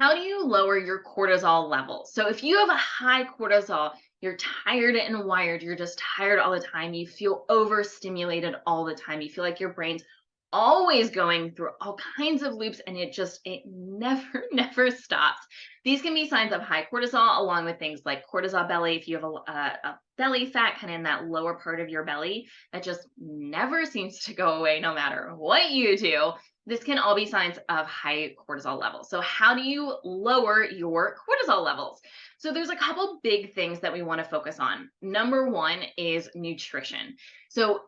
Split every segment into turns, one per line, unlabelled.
How do you lower your cortisol levels? So if you have a high cortisol, you're tired and wired, you're just tired all the time, you feel overstimulated all the time, you feel like your brain's always going through all kinds of loops and it never never stops. These can be signs of high cortisol along with things like cortisol belly. If you have a belly fat kind of in that lower part of your belly that just never seems to go away no matter what you do, this can all be signs of high cortisol levels. So how do you lower your cortisol levels? So there's a couple big things that we want to focus on. Number one is nutrition. So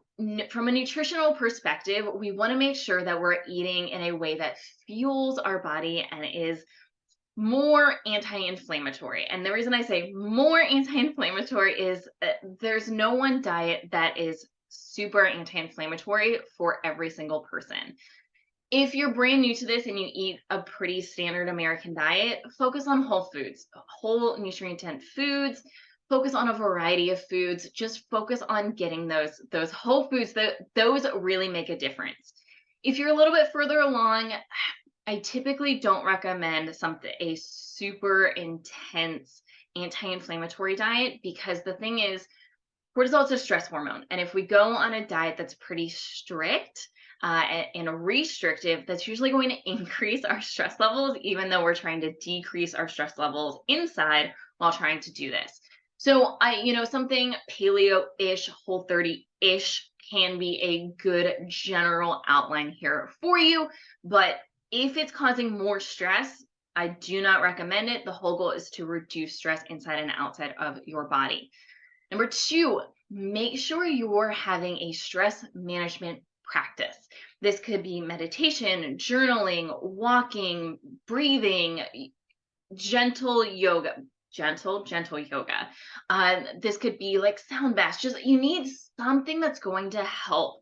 from a nutritional perspective, we want to make sure that we're eating in a way that fuels our body and is more anti-inflammatory. And the reason I say more anti-inflammatory is there's no one diet that is super anti-inflammatory for every single person. If you're brand new to this and you eat a pretty standard American diet, focus on whole foods, whole nutrient dense foods. Focus on a variety of foods. Just focus on getting those whole foods. Those really make a difference. If you're a little bit further along, I typically don't recommend a super intense anti-inflammatory diet because the thing is, cortisol is a stress hormone, and if we go on a diet that's pretty strict and restrictive, that's usually going to increase our stress levels, even though we're trying to decrease our stress levels inside while trying to do this. So something paleo-ish, whole 30-ish can be a good general outline here for you. But if it's causing more stress, I do not recommend it. The whole goal is to reduce stress inside and outside of your body. Number two, make sure you're having a stress management practice. This could be meditation, journaling, walking, breathing, gentle yoga. Gentle yoga. This could be like sound baths. Just you need something that's going to help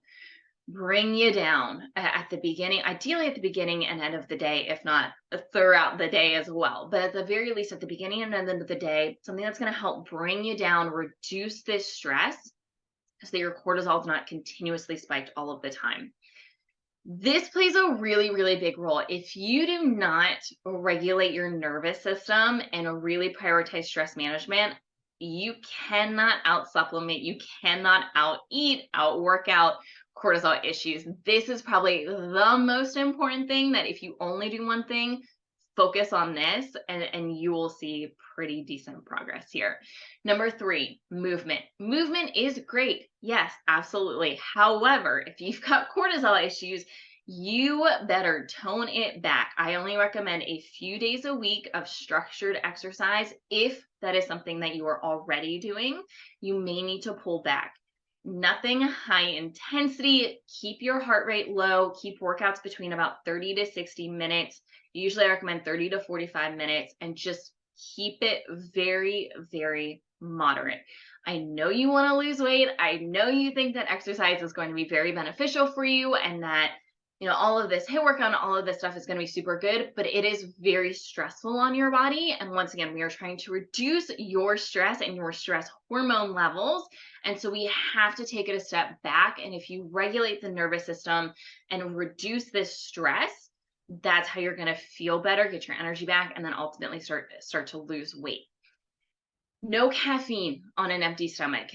bring you down at the beginning, ideally at the beginning and end of the day, if not throughout the day as well. But at the very least, at the beginning and end of the day, something that's going to help bring you down, reduce this stress so that your cortisol is not continuously spiked all of the time. This plays a really, really big role. If you do not regulate your nervous system and really prioritize stress management, you cannot out supplement, you cannot out eat, out work out cortisol issues. This is probably the most important thing that if you only do one thing, focus on this and you will see pretty decent progress here. Number three, movement. Movement is great. Yes, absolutely. However, if you've got cortisol issues, you better tone it back. I only recommend a few days a week of structured exercise. If that is something that you are already doing, you may need to pull back. Nothing high intensity. Keep your heart rate low. Keep workouts between about 30 to 60 minutes. Usually I recommend 30 to 45 minutes and just keep it very, very moderate. I know you want to lose weight. I know you think that exercise is going to be very beneficial for you and that all of this HIIT workout and all of this stuff is going to be super good, but it is very stressful on your body. And once again, we are trying to reduce your stress and your stress hormone levels. And so we have to take it a step back. And if you regulate the nervous system and reduce this stress, that's how you're going to feel better, get your energy back, and then ultimately start to lose weight. No caffeine on an empty stomach.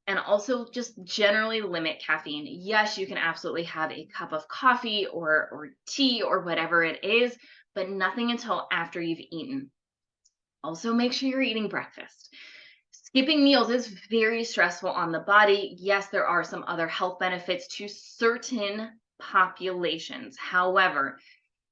And also just generally limit caffeine. Yes, you can absolutely have a cup of coffee or tea or whatever it is, but nothing until after you've eaten. Also, make sure you're eating breakfast. Skipping meals is very stressful on the body. Yes, there are some other health benefits to certain populations. However,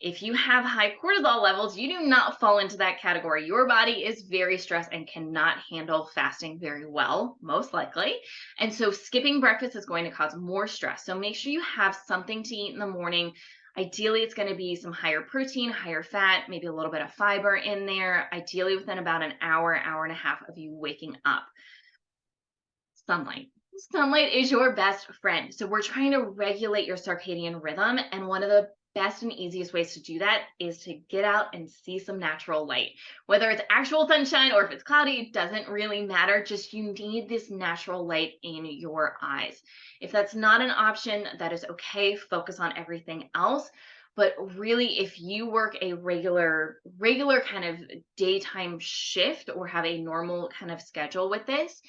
if you have high cortisol levels, you do not fall into that category. Your body is very stressed and cannot handle fasting very well, most likely. And so skipping breakfast is going to cause more stress. So make sure you have something to eat in the morning. Ideally, it's going to be some higher protein, higher fat, maybe a little bit of fiber in there, ideally within about an hour, hour and a half of you waking up. Sunlight. Sunlight is your best friend. So we're trying to regulate your circadian rhythm. And one of the best and easiest ways to do that is to get out and see some natural light. Whether it's actual sunshine or if it's cloudy, it doesn't really matter. Just you need this natural light in your eyes. If that's not an option, that is okay. Focus on everything else. But really, if you work a regular kind of daytime shift or have a normal kind of schedule with this,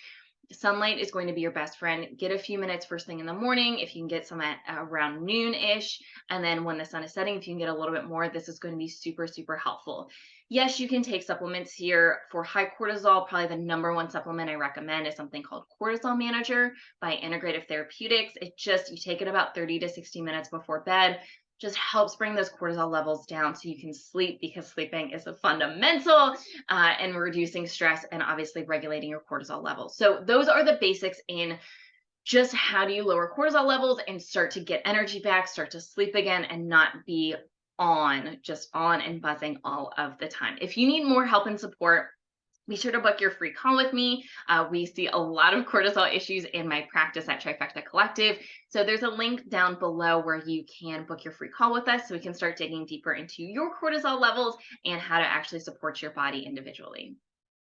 sunlight is going to be your best friend. Get a few minutes first thing in the morning. If you can get some at around noon-ish, and then when the sun is setting, if you can get a little bit more, this is going to be super, super helpful. Yes, you can take supplements here for high cortisol. Probably the number one supplement I recommend is something called Cortisol Manager by Integrative Therapeutics. It just, you take it about 30 to 60 minutes before bed, just helps bring those cortisol levels down so you can sleep, because sleeping is a fundamental and reducing stress and obviously regulating your cortisol levels. So those are the basics in just how do you lower cortisol levels and start to get energy back, start to sleep again, and not be just on and buzzing all of the time. If you need more help and support, be sure to book your free call with me. We see a lot of cortisol issues in my practice at Trifecta Collective. So there's a link down below where you can book your free call with us so we can start digging deeper into your cortisol levels and how to actually support your body individually.